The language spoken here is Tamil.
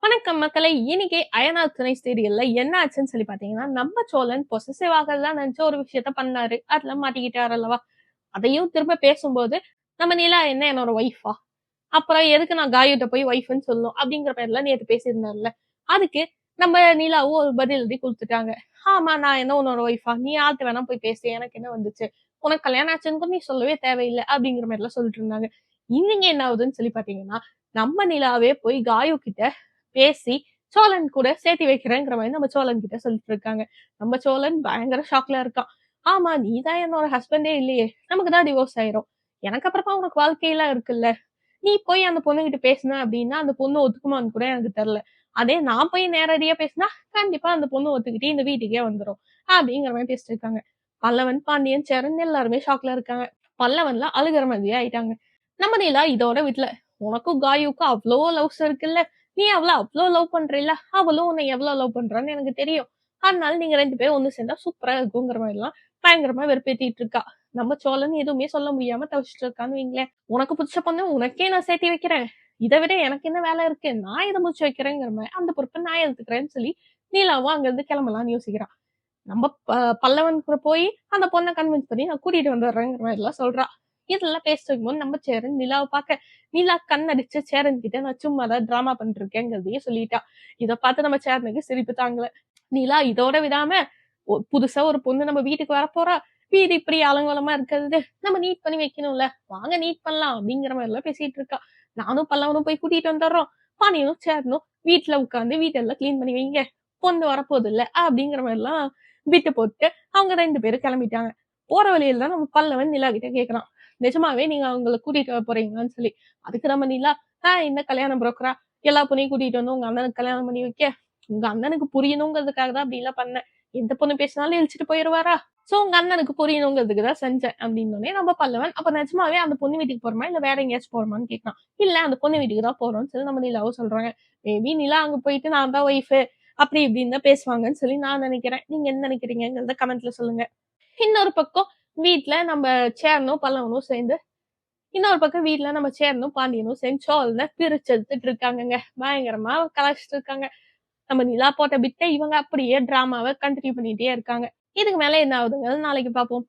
வணக்கம் மக்களே! இன்னைக்கு அயனார் துணை சீரியல்ல என்ன ஆச்சுன்னு சொல்லி பார்த்தீங்கன்னா, நம்ம சோழன் பொசெசிவ் ஆகறதா நெனச்ச ஒரு விஷயத்த பண்ணாரு. அதுல மாட்டிக்கிட்டாரு அல்லவா? அதையும் திரும்ப பேசும்போது, நம்ம நிலா என்ன என்னோட ஒய்ஃபா? அப்புறம் எதுக்கு நான் காயுட்ட போய் ஒய்ஃப்ன்னு சொல்லணும்? அப்படிங்கிற பேர்ல நேத்து பேசியிருந்தார்ல. அதுக்கு நம்ம நிலாவும் ஒரு பதில் எழுதி குடுத்துட்டாங்க. ஆமா, நான் என்ன உன்னோட ஒய்ஃபா? நீ யார்ட்ட வேணா போய் பேசு. எனக்கு என்ன வந்துச்சு? உனக்கு கல்யாணம் ஆச்சுன்னு கூட நீ சொல்லவே தேவையில்ல. அப்படிங்கிற மாரிலாம் சொல்லிட்டு இருந்தாங்க. இன்னைக்கு என்ன ஆகுதுன்னு சொல்லி பார்த்தீங்கன்னா, நம்ம நிலாவே போய் காயு கிட்ட பேசி சோழன் கூட சேர்த்து வைக்கிறேங்கிற மாதிரி நம்ம சோழன் கிட்ட சொல்லிட்டு இருக்காங்க. நம்ம சோழன் பயங்கர ஷாக்ல இருக்கான். ஆமா, நீதான் என்னோட ஹஸ்பண்டே இல்லையே, நமக்கு தான் டிவோர்ஸ் ஆயிரும். எனக்கு அப்புறமா உனக்கு வாழ்க்கையெல்லாம் இருக்குல்ல, நீ போய் அந்த பொண்ணுகிட்ட பேசுன அப்படின்னா அந்த பொண்ணு ஒத்துக்குமான்னு கூட எனக்கு தெரியல. அதே நான் போய் நேரடியா பேசினா கண்டிப்பா அந்த பொண்ணு ஒத்துக்கிட்டு இந்த வீட்டுக்கே வந்துரும் அப்படிங்கிற மாதிரி பேசிட்டு இருக்காங்க. பல்லவன், பாண்டியன், சேரன் எல்லாருமே ஷாக்ல இருக்காங்க. பல்லவன்ல அழுகிற மாதிரியே ஆயிட்டாங்க. நம்ம நிலா இதோட வீட்டுல உனக்கும் காயுக்கும் அவ்வளோ லவ்ஸ் இருக்குல்ல, நீ அவள அவ்ளோ லவ் பண்றீல்ல, அவளும் உன்னை எவ்வளவு லவ் பண்றான்னு எனக்கு தெரியும். அதனால நீங்க 2 பேரும் ஒண்ணு சேர்ந்தா சூப்பரா இருக்குங்கிற மாதிரிலாம் பயங்கரமா வெறுப்பேத்திட்டு இருக்கா. நம்ம சோழன் எதுவுமே சொல்ல முடியாம தவிச்சிட்டு இருக்கான்னு வைங்களேன். உனக்கு புடிச்ச பொண்ணு உனக்கே நான் சேர்த்தி வைக்கிறேன். இதை விட எனக்கு என்ன வேலை இருக்கு? நான் இதை முடிச்சு வைக்கிறேங்கிற மாதிரி அந்த பொறுப்பை நான் எடுத்துக்கிறேன்னு சொல்லி நீலாவும் அங்கிருந்து கிளம்பலாம்னு யோசிக்கிறான். நம்ம பல்லவன் கூட போய் அந்த பொண்ணை கன்வின்ஸ் பண்ணி நான் கூட்டிட்டு வந்துடுறேங்கிற மாதிரி எல்லாம் சொல்றா. இதெல்லாம் பேசிட்டு இருக்கும்போது நம்ம சேரன் நிலாவை பார்க்க நிலா கண்ணடிச்சு சேரன் கிட்ட நான் சும்மா தான் டிராமா பண்ணிட்டு இருக்கேங்கிறதையே சொல்லிட்டா. இதை பார்த்து நம்ம சேரனுக்கு சிரிப்பு தாங்கல. நிலா இதோட விடாம புதுசா ஒரு பொண்ணு நம்ம வீட்டுக்கு வரப்போறா, வீடு இப்படி அலங்கோலமா இருக்கிறது, நம்ம நீட் பண்ணி வைக்கணும்ல, வாங்க நீட் பண்ணலாம் அப்படிங்கிற மாதிரி எல்லாம் பேசிட்டு இருக்கா. நானும் பல்லவனும் போய் கூட்டிட்டு வந்துடுறோம், பாண்டியனும் சேரனும் வீட்டுல உட்காந்து வீட்டெல்லாம் கிளீன் பண்ணி வைங்க, பொண்ணு வரப்போகுது இல்ல அப்படிங்கிற மாதிரி எல்லாம் விட்டு போட்டு அவங்க 2 பேரும் கிளம்பிட்டாங்க. போற வழியில தான் நம்ம பல்லவன் நிலா கிட்ட கேக்குறான், நிஜமாவே நீங்க அவங்கள கூட்டிட்டு வர போறீங்களான்னு சொல்லி. அதுக்கு நம்ம நிலா, இந்த கல்யாணம் புரோக்கரா எல்லா பொண்ணையும் கூட்டிட்டு வந்து உங்க அண்ணனுக்கு கல்யாணம் பண்ணி வைக்க, உங்க அண்ணனுக்கு புரியணுங்கிறதுக்காக தான் அப்படி எல்லாம் பண்ணேன். எந்த பொண்ணு பேசினாலும் இழிச்சிட்டு போயிருவாரா, சோ உங்க அண்ணனுக்கு புரியணுங்கிறதுக்கு தான் செஞ்சேன் அப்படின்னு நம்ம பல்லவன், அப்ப நிஜமாவே அந்த பொண்ணு வீட்டுக்கு போறோமா இல்ல வேற எங்கேயாச்சும் போறோமான்னு கேட்கலாம். இல்ல அந்த பொண்ணு வீட்டுக்கு தான் போறோம்னு சொல்லி நம்ம நிலாவும் சொல்றாங்க. மேபி நிலா அங்க போயிட்டு நான் தான் ஒய்ஃப் அப்படி இப்படின்னு தான் பேசுவாங்கன்னு சொல்லி நான் நினைக்கிறேன். நீங்க என்ன நினைக்கிறீங்கிறத கமெண்ட்ல சொல்லுங்க. இன்னொரு பக்கம் வீட்டுல நம்ம சேரனும் பல்லவனும் சேர்ந்து பாண்டியனும் சேர்ந்து சோழனை பிரிச்சு எடுத்துட்டு இருக்காங்கங்க. பயங்கரமா கலாச்சிட்டு இருக்காங்க. நம்ம நிலா போட்ட பிட்டை இவங்க அப்படியே டிராமாவை கண்டினியூ பண்ணிட்டே இருக்காங்க. இதுக்கு மேல என்ன ஆகுதுங்க நாளைக்கு பார்ப்போம்.